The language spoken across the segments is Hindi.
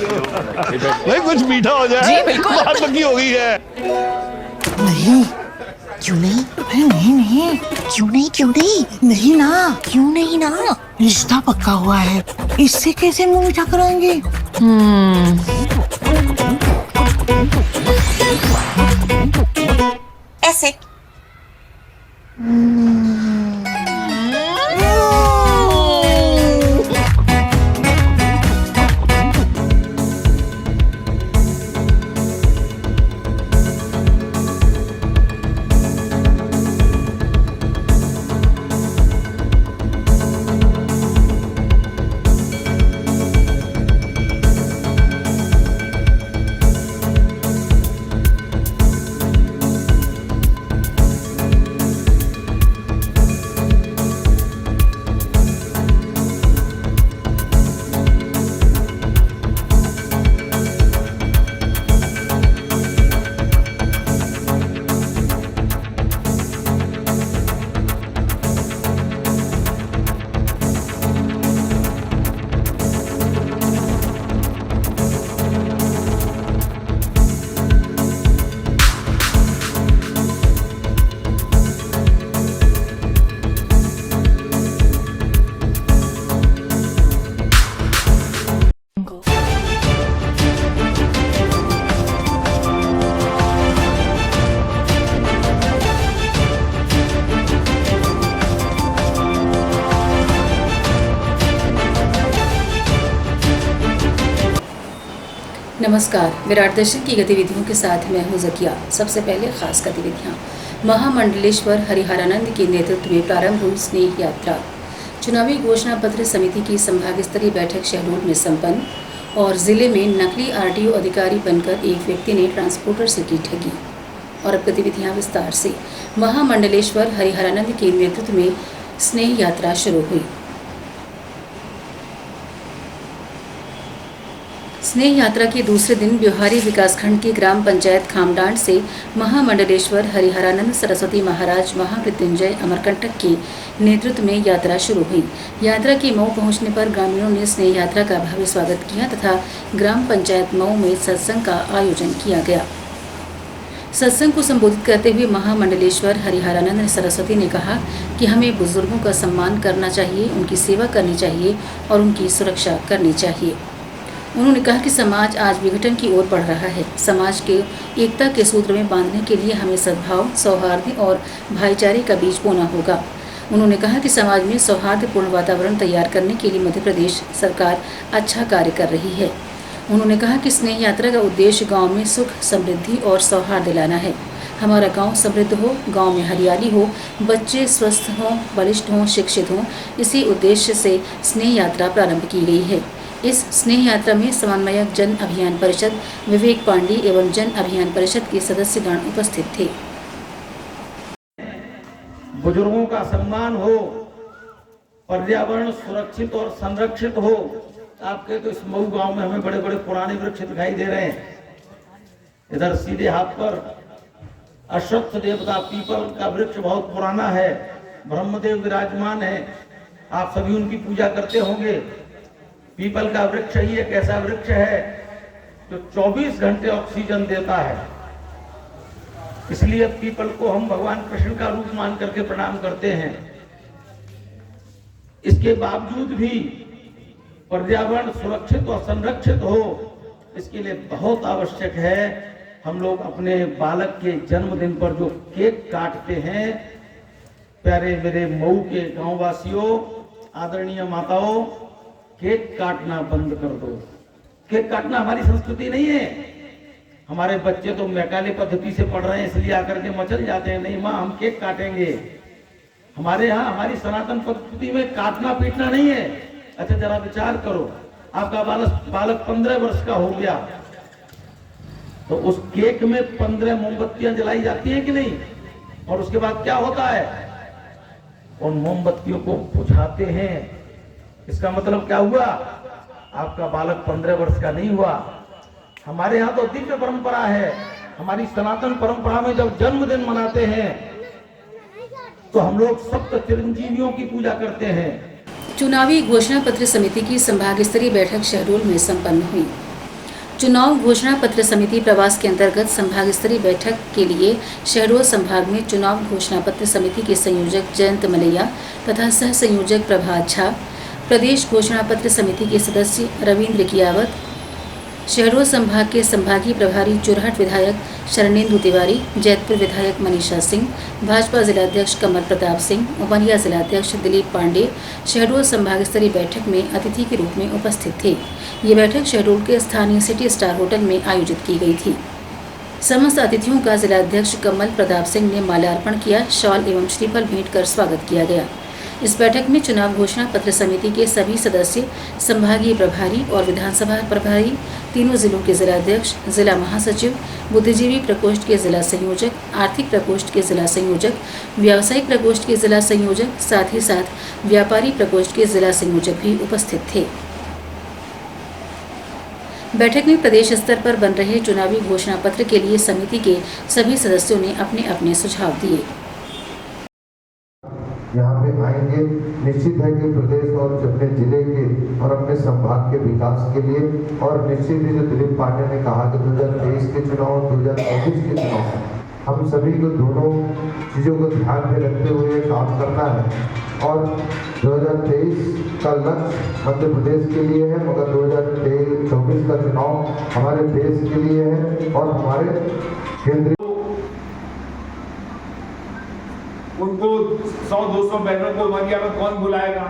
नहीं कुछ मीठा हो जाए। जी, बिल्कुल। बात पक्की हो गई है। नहीं, क्यों नहीं? अरे नहीं नहीं, क्यों नहीं नहीं ना, क्यों नहीं ना, रिश्ता पक्का हुआ है, इससे कैसे मुंह मीठा कराएंगे? ऐसे। नमस्कार, विराट दर्शन की गतिविधियों के साथ मैं हूं ज़किया। सबसे पहले खास गतिविधियां। महामंडलेश्वर हरिहरानंद के नेतृत्व में प्रारंभ हुई स्नेह यात्रा। चुनावी घोषणा पत्र समिति की संभाग स्तरीय बैठक शहडोल में संपन्न। और जिले में नकली आरटीओ अधिकारी बनकर एक व्यक्ति ने ट्रांसपोर्टर से की ठगी। और अब गतिविधियां विस्तार से। महामंडलेश्वर हरिहरानंद के नेतृत्व में स्नेह यात्रा शुरू हुई। स्नेह यात्रा के दूसरे दिन ब्योहारी विकासखंड के ग्राम पंचायत खामडांड से महामंडलेश्वर हरिहरानंद सरस्वती महाराज महामृत्युंजय अमरकंटक के नेतृत्व में यात्रा शुरू हुई। यात्रा के मऊ पहुंचने पर ग्रामीणों ने स्नेह यात्रा का भव्य स्वागत किया तथा ग्राम पंचायत मऊ में सत्संग का आयोजन किया गया। सत्संग को संबोधित करते हुए महामंडलेश्वर हरिहरानंद सरस्वती ने कहा कि हमें बुजुर्गों का सम्मान करना चाहिए, उनकी सेवा करनी चाहिए और उनकी सुरक्षा करनी चाहिए। उन्होंने कहा कि समाज आज विघटन की ओर बढ़ रहा है। समाज के एकता के सूत्र में बांधने के लिए हमें सद्भाव, सौहार्द और भाईचारे का बीज बोना होगा। उन्होंने कहा कि समाज में सौहार्दपूर्ण वातावरण तैयार करने के लिए मध्य प्रदेश सरकार अच्छा कार्य कर रही है। उन्होंने कहा कि स्नेह यात्रा का उद्देश्य गांव में सुख, समृद्धि और सौहार्द लाना है। हमारा गांव समृद्ध हो, गांव में हरियाली हो, बच्चे स्वस्थ हों, बलिष्ठ हों, शिक्षित हों, इसी उद्देश्य से स्नेह यात्रा प्रारंभ की गई है। इस स्नेह यात्रा में समन्वयक जन अभियान परिषद विवेक पांडे एवं जन अभियान परिषद के सदस्यगण उपस्थित थे। बुजुर्गों का सम्मान हो, पर्यावरण सुरक्षित और संरक्षित हो। आपके तो इस मऊ गांव में हमें बड़े बड़े पुराने वृक्ष दिखाई दे रहे हैं। इधर सीधे हाथ पर अश्वत्थ देवता पीपल का वृक्ष बहुत पुराना है, ब्रह्मदेव विराजमान है। आप सभी उनकी पूजा करते होंगे। पीपल का वृक्ष ही एक ऐसा वृक्ष है जो 24 घंटे ऑक्सीजन देता है। इसलिए पीपल को हम भगवान कृष्ण का रूप मान करके प्रणाम करते हैं। इसके बावजूद भी पर्यावरण सुरक्षित और संरक्षित हो, इसके लिए बहुत आवश्यक है हम लोग अपने बालक के जन्मदिन पर जो केक काटते हैं, प्यारे मेरे मऊ के गांववासियों, आदरणीय माताओं, केक काटना बंद कर दो। केक काटना हमारी संस्कृति नहीं है। हमारे बच्चे तो मैकाले पद्धति से पढ़ रहे हैं इसलिए आकर के मचल जाते हैं, नहीं माँ हम केक काटेंगे। हमारे यहाँ हमारी सनातन पद्धति में काटना पीटना नहीं है। अच्छा जरा विचार करो, आपका बालक 15 वर्ष का हो गया तो उस केक में 15 मोमबत्तियां जलाई जाती हैं कि नहीं? और उसके बाद क्या होता है? उन मोमबत्तियों को बुझाते हैं। इसका मतलब क्या हुआ? आपका बालक 15 वर्ष का नहीं हुआ। हमारे यहाँ तो दिव्य परंपरा है। हमारी सनातन परंपरा में जब जन्मदिन मनाते हैं तो हम लोग सप्त चिरंजीवियों की पूजा करते हैं। चुनावी घोषणा पत्र समिति की संभाग स्तरीय बैठक शहडोल में संपन्न हुई। चुनाव घोषणा पत्र समिति प्रवास के अंतर्गत संभाग स्तरीय बैठक के लिए शहडोल संभाग में चुनाव घोषणा पत्र समिति के संयोजक जयंत मलैया तथा सह संयोजक प्रभात झा, प्रदेश घोषणा पत्र समिति के सदस्य रविंद्र कियावत, शहडोल संभाग के संभागीय प्रभारी जोरहाट विधायक शरणेंदु तिवारी, जैतपुर विधायक मनीषा सिंह, भाजपा जिलाध्यक्ष कमल प्रताप सिंह, उमरिया जिलाध्यक्ष दिलीप पांडे शहडोल संभाग स्तरीय बैठक में अतिथि के रूप में उपस्थित थे। ये बैठक शहडोल के स्थानीय सिटी स्टार होटल में आयोजित की गई थी। समस्त अतिथियों का जिलाध्यक्ष कमल प्रताप सिंह ने माल्यार्पण किया, शॉल एवं श्रीफल भेंट कर स्वागत किया गया। इस बैठक में चुनाव घोषणा पत्र समिति के सभी सदस्य, संभागीय प्रभारी और विधानसभा प्रभारी, तीनों जिलों के जिलाध्यक्ष, जिला महासचिव, बुद्धिजीवी प्रकोष्ठ के जिला संयोजक, आर्थिक प्रकोष्ठ के जिला संयोजक, व्यावसायिक प्रकोष्ठ के जिला संयोजक, साथ ही साथ व्यापारी प्रकोष्ठ के जिला संयोजक भी उपस्थित थे। बैठक में प्रदेश स्तर पर बन रहे चुनावी घोषणा पत्र के लिए समिति के सभी सदस्यों ने अपने अपने सुझाव दिए। यहाँ पे आएंगे, निश्चित है कि प्रदेश और अपने जिले के और अपने संभाग के विकास के लिए, और निश्चित ही जो दिलीप पांडे ने कहा कि 2023 के चुनाव 2024 के चुनाव हम सभी को दोनों चीज़ों को ध्यान में रखते हुए काम करना है। और 2023 का लक्ष्य मध्य प्रदेश के लिए है, मगर 2024 का चुनाव हमारे देश के लिए है और हमारे केंद्रीय उनको 100-200 बहनों को उमरिया में कौन बुलाएगा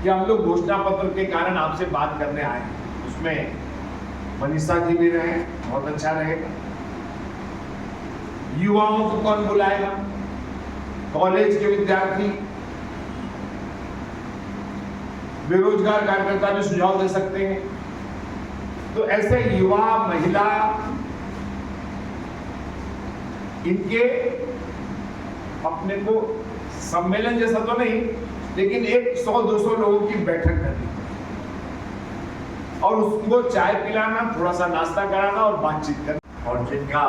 कि हम लोग घोषणा पत्र के कारण आपसे बात करने आए। उसमें मनीषा जी भी रहे, बहुत अच्छा रहेगा। युवाओं को कौन बुलाएगा, कॉलेज के विद्यार्थी, बेरोजगार कार्यकर्ता भी सुझाव दे सकते हैं। तो ऐसे युवा, महिला, इनके अपने को सम्मेलन जैसा तो नहीं, लेकिन एक 100-200 लोगों की बैठक करनी और उसको चाय पिलाना, थोड़ा सा नाश्ता कराना और बातचीत करना। और जिनका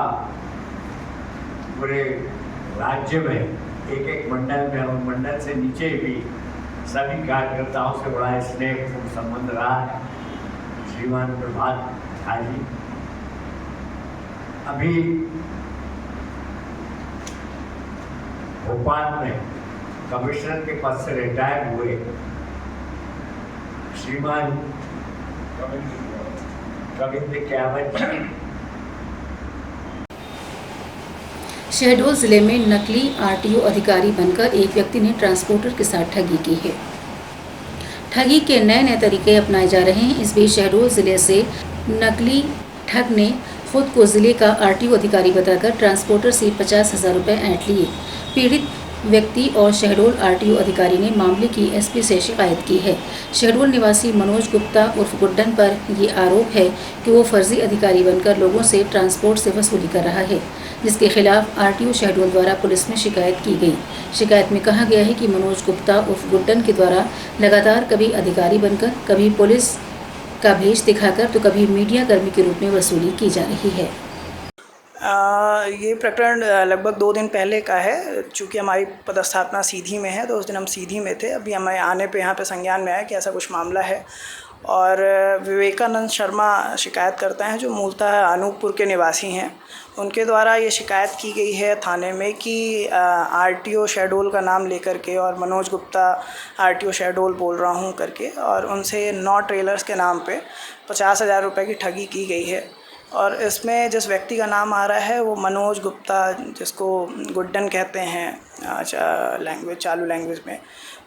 पूरे राज्य में एक मंडल में और मंडल से नीचे भी सभी कार्यकर्ताओं से बड़ा स्नेहपूर्ण संबंध रहा है। श्रीमान प्रभात झा जी अभी भोपाल में कमिश्नर के पद से रिटायर हुए श्रीमान रविंद्र कियावत जी शहडोल जिले में नकली आरटीओ अधिकारी बनकर एक व्यक्ति ने ट्रांसपोर्टर के साथ ठगी की है। ठगी के नए नए तरीके अपनाए जा रहे हैं। इस बीच शहडोल जिले से नकली ठग ने खुद को जिले का आरटीओ अधिकारी बताकर ट्रांसपोर्टर से 50,000 रुपये ऐंठ लिए। पीड़ित व्यक्ति और शहडोल आरटीओ अधिकारी ने मामले की एसपी से शिकायत की है। शहडोल निवासी मनोज गुप्ता उर्फ गुड्डन पर ये आरोप है कि वो फर्जी अधिकारी बनकर लोगों से ट्रांसपोर्ट से वसूली कर रहा है, जिसके खिलाफ आरटीओ शहडोल द्वारा पुलिस में शिकायत की गई। शिकायत में कहा गया है कि मनोज गुप्ता उर्फ गुड्डन के द्वारा लगातार कभी अधिकारी बनकर, कभी पुलिस का भेष दिखाकर तो कभी मीडिया कर्मी के रूप में वसूली की जा रही है। ये प्रकरण लगभग 2 दिन पहले का है। चूँकि हमारी पदस्थापना सीधी में है तो उस दिन हम सीधी में थे। अभी हमें आने पे यहाँ पे संज्ञान में आया कि ऐसा कुछ मामला है और विवेकानंद शर्मा शिकायत करते हैं, जो मूलतः अनूपपुर के निवासी हैं। उनके द्वारा ये शिकायत की गई है थाने में कि आरटीओ शहडोल का नाम लेकर के और मनोज गुप्ता आरटीओ शहडोल बोल रहा हूँ करके, और उनसे 9 ट्रेलर्स के नाम पे 50,000 रुपये की ठगी की गई है। और इसमें जिस व्यक्ति का नाम आ रहा है वो मनोज गुप्ता, जिसको गुड्डन कहते हैं चालू लैंग्वेज में,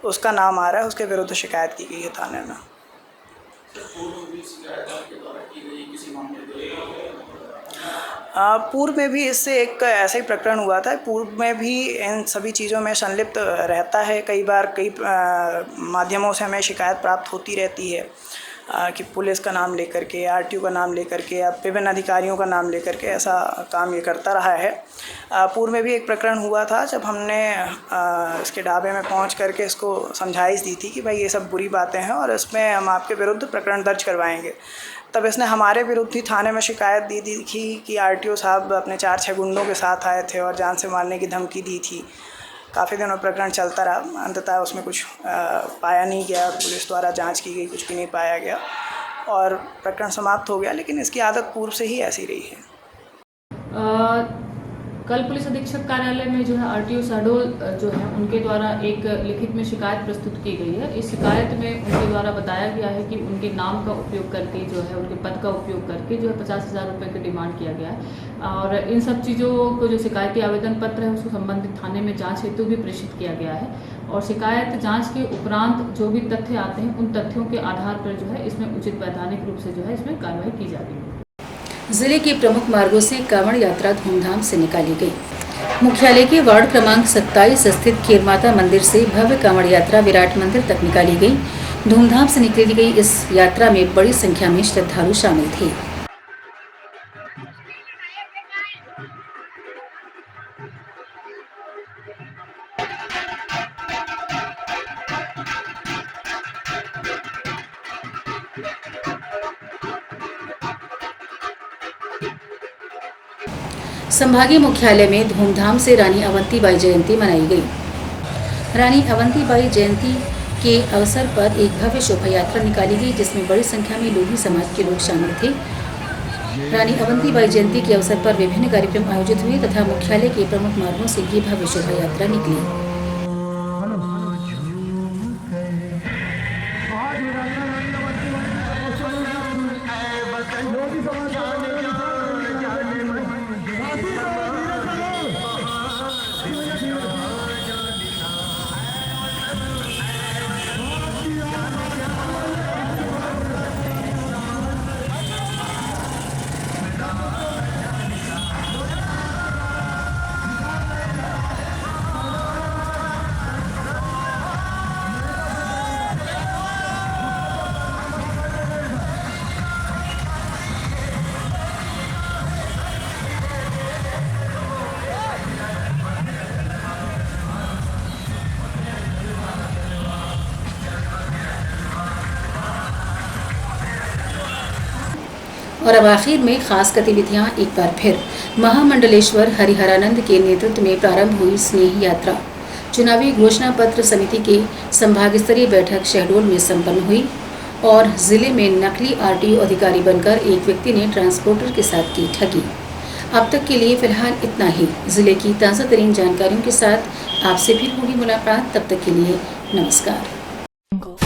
उसका नाम आ रहा है। उसके विरुद्ध शिकायत की गई है थाने में। पूर्व में भी इससे एक ऐसा ही प्रकरण हुआ था। पूर्व में भी इन सभी चीज़ों में संलिप्त रहता है। कई बार कई माध्यमों से हमें शिकायत प्राप्त होती रहती है कि पुलिस का नाम लेकर के, आरटीओ का नाम लेकर के या विभिन्न अधिकारियों का नाम लेकर के ऐसा काम ये करता रहा है। पूर्व में भी एक प्रकरण हुआ था जब हमने इसके ढाबे में पहुंच करके इसको समझाइश दी थी कि भाई ये सब बुरी बातें हैं और इसमें हम आपके विरुद्ध प्रकरण दर्ज करवाएंगे। तब इसने हमारे विरुद्ध ही थाने में शिकायत दी थी कि आरटीओ साहब अपने 4-6 गुंडों के साथ आए थे और जान से मारने की धमकी दी थी। काफ़ी दिनों प्रकरण चलता रहा। अंततः उसमें कुछ पाया नहीं गया। पुलिस द्वारा जांच की गई, कुछ भी नहीं पाया गया। और प्रकरण समाप्त हो गया, लेकिन इसकी आदत पूर्व से ही ऐसी रही है। कल पुलिस अधीक्षक कार्यालय में जो है आरटीओ शहडोल जो है उनके द्वारा एक लिखित में शिकायत प्रस्तुत की गई है। इस शिकायत में उनके द्वारा बताया गया है कि उनके नाम का उपयोग करके जो है उनके पद का उपयोग करके जो है 50,000 रुपये की डिमांड किया गया है और इन सब चीज़ों को जो शिकायती आवेदन पत्र है उसको संबंधित थाने में जांच हेतु भी प्रेषित किया गया है और शिकायत जांच के उपरांत जो भी तथ्य आते हैं उन तथ्यों के आधार पर जो है इसमें उचित वैधानिक रूप से जो है इसमें कार्रवाई की जाएगी। जिले के प्रमुख मार्गों से कांवड़ यात्रा धूमधाम से निकाली गई। मुख्यालय के वार्ड क्रमांक 27 स्थित खीरमाता मंदिर से भव्य कांवड़ यात्रा विराट मंदिर तक निकाली गई। धूमधाम से निकाली गई इस यात्रा में बड़ी संख्या में श्रद्धालु शामिल थे। संभागीय मुख्यालय में धूमधाम से रानी अवंतीबाई जयंती मनाई गई। रानी अवंतीबाई जयंती के अवसर पर एक भव्य शोभा यात्रा निकाली गई जिसमें बड़ी संख्या में लोधी समाज के लोग शामिल थे। रानी अवंतीबाई जयंती के अवसर पर विभिन्न कार्यक्रम आयोजित हुए तथा मुख्यालय के प्रमुख मार्गों से ये भव्य शोभा यात्रा निकली। और अब आखिर में खास गतिविधियां एक बार फिर। महामंडलेश्वर हरिहरानंद के नेतृत्व में प्रारंभ हुई स्नेह यात्रा। चुनावी घोषणा पत्र समिति के संभाग स्तरीय बैठक शहडोल में संपन्न हुई और जिले में नकली आरटीओ अधिकारी बनकर एक व्यक्ति ने ट्रांसपोर्टर के साथ की ठगी। अब तक के लिए फिलहाल इतना ही। जिले की ताज़ा तरीन जानकारियों के साथ आपसे फिर होगी मुलाकात। तब तक के लिए नमस्कार।